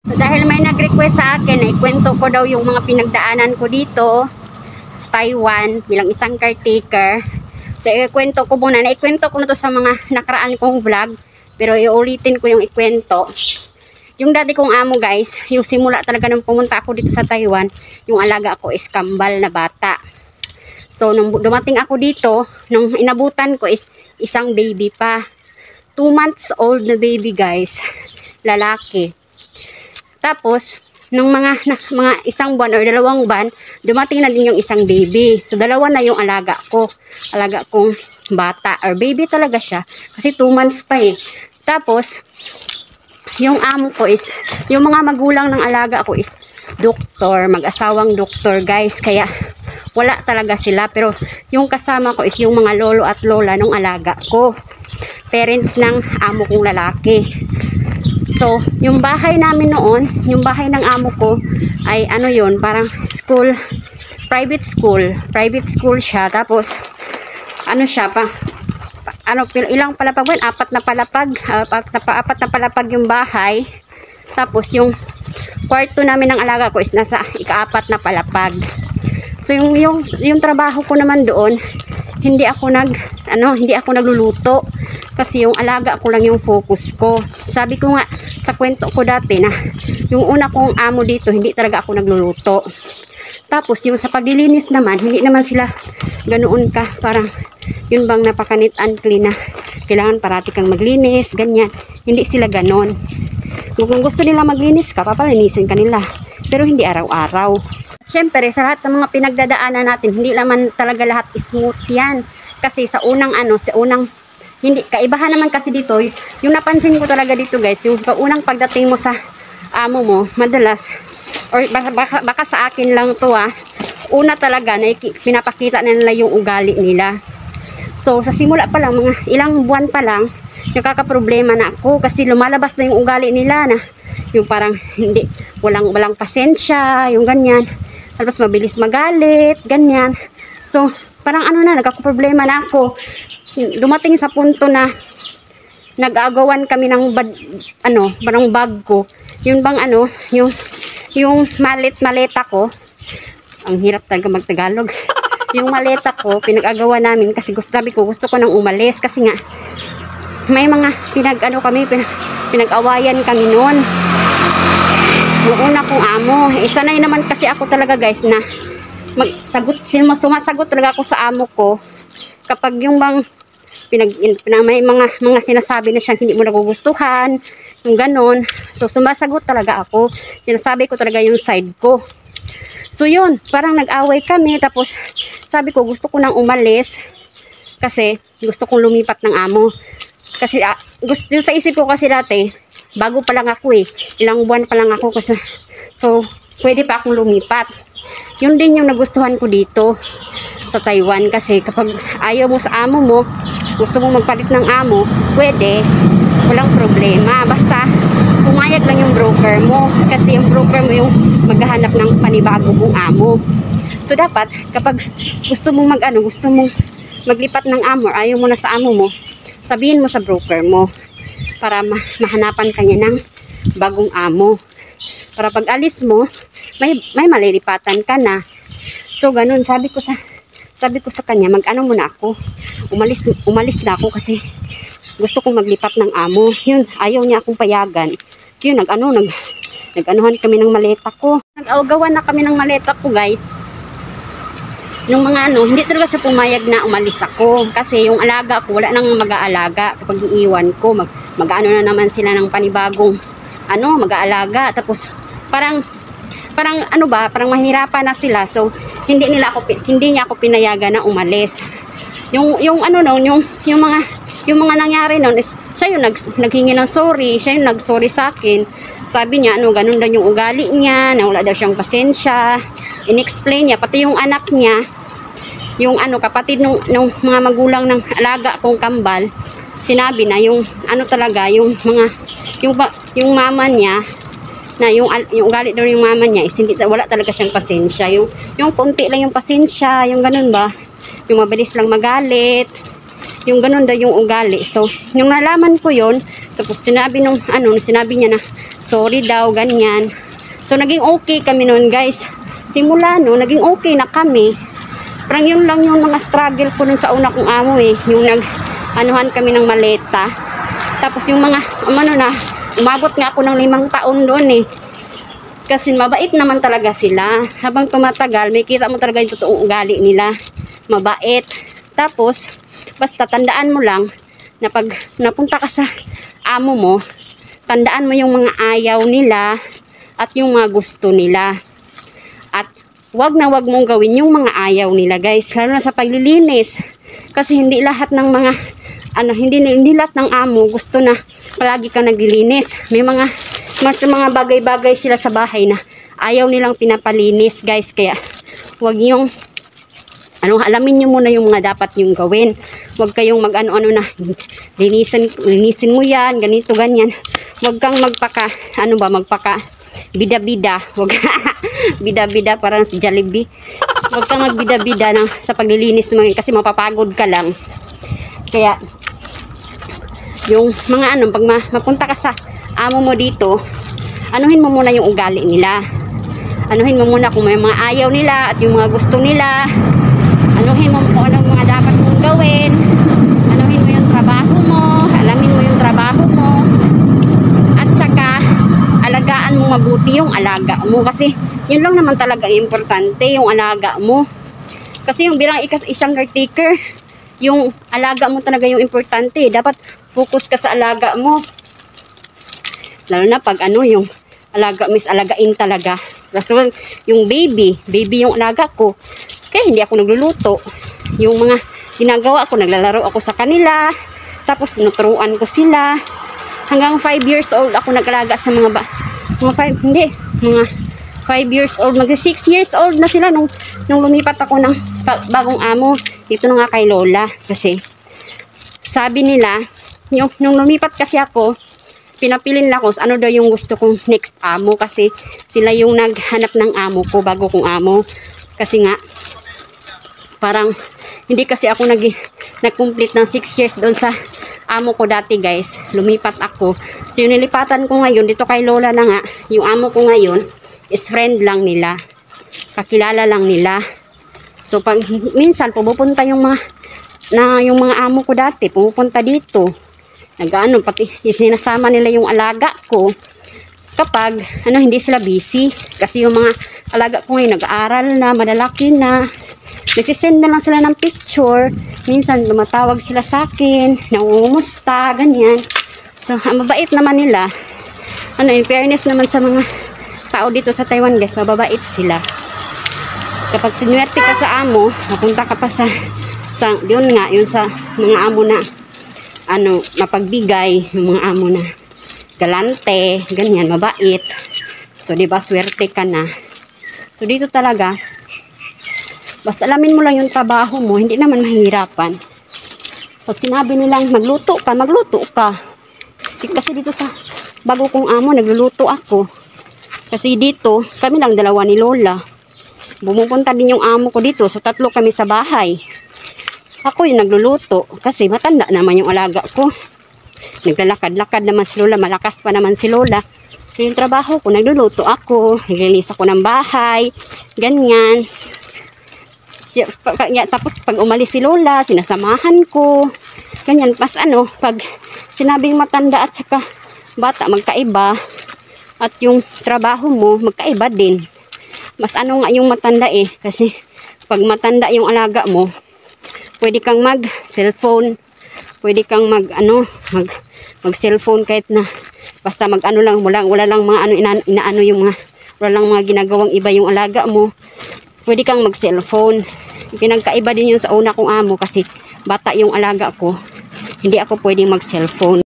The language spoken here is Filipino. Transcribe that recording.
So dahil may nag-request sa akin na ikwento ko daw yung mga pinagdaanan ko dito sa Taiwan bilang isang caretaker. So ikwento ko muna, naikwento ko na to sa mga nakaraan kong vlog, pero iulitin ko yung ikwento. Yung dati kong amo guys, yung simula talaga nung pumunta ako dito sa Taiwan, yung alaga ko is kambal na bata. So nung dumating ako dito, nung inabutan ko is isang baby pa. 2 months old na baby guys, lalaki. Tapos nung mga isang buwan or 2 buwan, dumating na din yung isang baby. So dalawa na yung alaga ko. Alaga kong bata or baby talaga siya kasi 2 months pa eh. Tapos yung amo ko is, yung mga magulang ng alaga ko is doktor, mag-asawang doktor guys, kaya wala talaga sila. Pero yung kasama ko is yung mga lolo at lola ng alaga ko, parents ng amo kong lalaki. So yung bahay namin noon, yung bahay ng amo ko ay ano yun, parang school, private school siya. Tapos ano siya pa, ilang palapag ba? 4 na palapag, 4 na palapag yung bahay. Tapos yung kwarto namin ng alaga ko is nasa ika-4 na palapag. So yung trabaho ko naman doon, hindi ako nagluluto kasi yung alaga ko lang yung focus ko. Sabi ko nga sa kwento ko dati na yung una kong amo dito, hindi talaga ako nagluluto. Tapos yung sa paglilinis naman, hindi naman sila ganoon ka, parang yun bang napaka-neat and clean na kailangan parati kang maglinis, ganyan. Hindi sila ganon. Kung gusto nila maglinis ka, papalinisin ka nila. Pero hindi araw-araw. Siyempre, sa lahat ng mga pinagdadaanan natin, hindi naman talaga lahat smooth yan. Kasi sa unang hindi, kaibahan naman kasi dito, yung napansin ko talaga dito guys, yung unang pagdating mo sa amo mo, madalas, or baka sa akin lang to una talaga, pinapakita na nila yung ugali nila. So, sa simula pa lang, mga ilang buwan pa lang, nakakaproblema na ako kasi lumalabas na yung ugali nila na yung parang walang pasensya, yung ganyan. Tapos mabilis magalit, ganyan. So, parang nagkakaproblema na ako. Dumating sa punto na nag-aagawan kami ng parang bag ko. Yun bang yung maleta ko. Ang hirap talaga mag-Tagalog. Yung maleta ko, pinag-agawa namin kasi gusto ko nang umalis kasi nga may mga pinag-awayan kami noon. Yung una kong amo, sanay naman kasi ako talaga guys na sumasagot talaga ako sa amo ko kapag yung bang may mga sinasabi na siyang hindi mo nagugustuhan, yung ganon. So sumasagot talaga ako, sinasabi ko talaga yung side ko. So yun, parang nag-away kami. Tapos sabi ko gusto ko nang umalis kasi gusto kong lumipat ng amo. Kasi yung sa isip ko kasi dati, bago pa lang ako ilang buwan pa lang ako kasi, so pwede pa akong lumipat. Yun din yung nagustuhan ko dito sa Taiwan kasi kapag ayaw mo sa amo mo, gusto mo magpalit ng amo, pwede, walang problema. Basta pumayag lang yung broker mo kasi yung broker mo yung maghahanap ng panibago mong amo. So dapat kapag gusto mong maglipat ng amo, ayaw mo na sa amo mo, sabihin mo sa broker mo para mahanapan kanya ng bagong amo. Para pag alis mo, may malilipatan ka na. So ganun, sabi ko sa kanya, muna ako. Umalis na ako kasi gusto kong maglipat ng amo. Yun, ayaw niya akong payagan. Yun, nag-anuhan kami ng maleta ko. Nag-awagawan na kami ng maleta ko, guys. Nung hindi talaga siya pumayag na umalis ako. Kasi yung alaga ko, wala nang mag-aalaga. Kapag iiwan ko, mag-ano na naman sila ng panibagong mag-aalaga. Tapos, parang mahirapan na sila. So, hindi niya ako pinayagan na umalis. Yung mga nangyari noon is siya yung naghingi ng sorry, siya yung nag-sorry sa akin. Sabi niya ganun daw yung ugali niya, na wala daw siyang pasensya. In-explain niya pati yung anak niya, yung kapatid ng mga magulang ng alaga kong kambal, sinabi na yung talaga yung mama niya na yung ugali daw yung mama niya is wala talaga siyang pasensya. Yung konti lang yung pasensya, yung ganun ba, yung mabilis lang magalit, yung ganun daw yung ugali. So, yung nalaman ko yun, tapos sinabi niya na, sorry daw, ganyan. So, naging okay kami noon, guys. Simula no, naging okay na kami. Parang yun lang yung mga struggle ko nun sa una kong amo eh. Yung anuhan kami ng maleta. Tapos yung mga, umabot nga ako ng 5 taon doon eh. Kasi mabait naman talaga sila. Habang tumatagal, may kita mo talaga yung totoong ugali nila. Mabait. Tapos, basta tandaan mo lang na pag napunta ka sa amo mo, tandaan mo yung mga ayaw nila at yung mga gusto nila. At wag na wag mong gawin yung mga ayaw nila, guys. Lalo na sa paglilinis. Kasi hindi lahat ng mga hindi lahat ng amo gusto na palagi ka naglilinis. May mga bagay-bagay sila sa bahay na ayaw nilang pinapalinis, guys. Kaya wag yung alamin nyo muna yung mga dapat yung gawin. Wag kayong na linisin mo yan, ganito, ganyan. Wag kang magpaka bida-bida. Wag bida-bida parang si Jollibee. Wag kang magbida-bida sa paglilinis ng mga kasi mapapagod ka lang. Kaya yung mga pag mapunta ka sa amo mo dito, anuhin mo muna yung ugali nila. Anuhin mo muna kung may mga ayaw nila at yung mga gusto nila. Anuhin mo kung anong mga dapat mong gawin. Anuhin mo yung trabaho mo. Alamin mo yung trabaho mo. At saka, alagaan mo mabuti yung alaga mo. Kasi, yun lang naman talaga importante, yung alaga mo. Kasi yung bilang isang caretaker, yung alaga mo talaga yung importante. Dapat focus ka sa alaga mo. Lalo na pag yung alaga mo is alagain talaga. Kasi yung baby yung alaga ko. Kaya hindi ako nagluluto. Yung mga ginagawa ko, naglalaro ako sa kanila. Tapos tinuturuan ko sila. Hanggang 5 years old ako nag-alaga sa mga 5 years old. Mag 6 years old na sila nung lumipat ako ng bagong amo. Dito na nga kay Lola. Kasi sabi nila, nung lumipat kasi ako, pinapilin lang ko ano daw yung gusto kong next amo. Kasi sila yung naghanap ng amo ko, bago kong amo. Kasi nga, parang hindi kasi ako nag-complete ng 6 years doon sa amo ko dati, guys. Lumipat ako. So yung nilipatan ko ngayon dito kay Lola na nga, yung amo ko ngayon is friend lang nila. Kakilala lang nila. So pag minsan pupunta yung mga amo ko dati, pupunta dito. Pati sinasama nila yung alaga ko. Kapag hindi sila busy, kasi yung mga alaga ko ngayon nag-aaral na, malalaki na. Nagsisend na lang sila ng picture. Minsan tumatawag sila sa akin, nangungumusta, ganyan. So, mabait naman nila. In fairness naman sa mga tao dito sa Taiwan, guys, mababait sila. Kapag sinuwerte ka sa amo, napunta ka pa sa yun nga, yun sa mga amo na mapagbigay, yung mga amo na galante, ganyan, mabait. So, diba, swerte ka na. So, dito talaga, basta alamin mo lang yung trabaho mo, hindi naman mahirapan. Pag sinabi nilang magluto ka, magluto ka. Kasi dito sa bago kong amo, nagluluto ako. Kasi dito, kami lang dalawa ni Lola. Bumupunta din yung amo ko dito, so 3 kami sa bahay. Ako yung nagluluto, kasi matanda naman yung alaga ko. Naglalakad-lakad naman si Lola, malakas pa naman si Lola. So yung trabaho ko, nagluluto ako, naglinis ako ng bahay, ganyan. Tapos pag umalis si Lola, sinasamahan ko. Ganyan, pas pag sinabing matanda at saka bata, magkaiba. At yung trabaho mo, magkaiba din. Mas nga yung matanda kasi pag matanda yung alaga mo, pwede kang mag-cellphone. Pwede kang mag-cellphone kahit na basta lang, wala lang mga inaano yung mga, wala lang mga ginagawang iba yung alaga mo. Pwede kang mag-cellphone. Pinagkaiba din yun sa una kong amo kasi bata yung alaga ko. Hindi ako pwedeng mag-cellphone.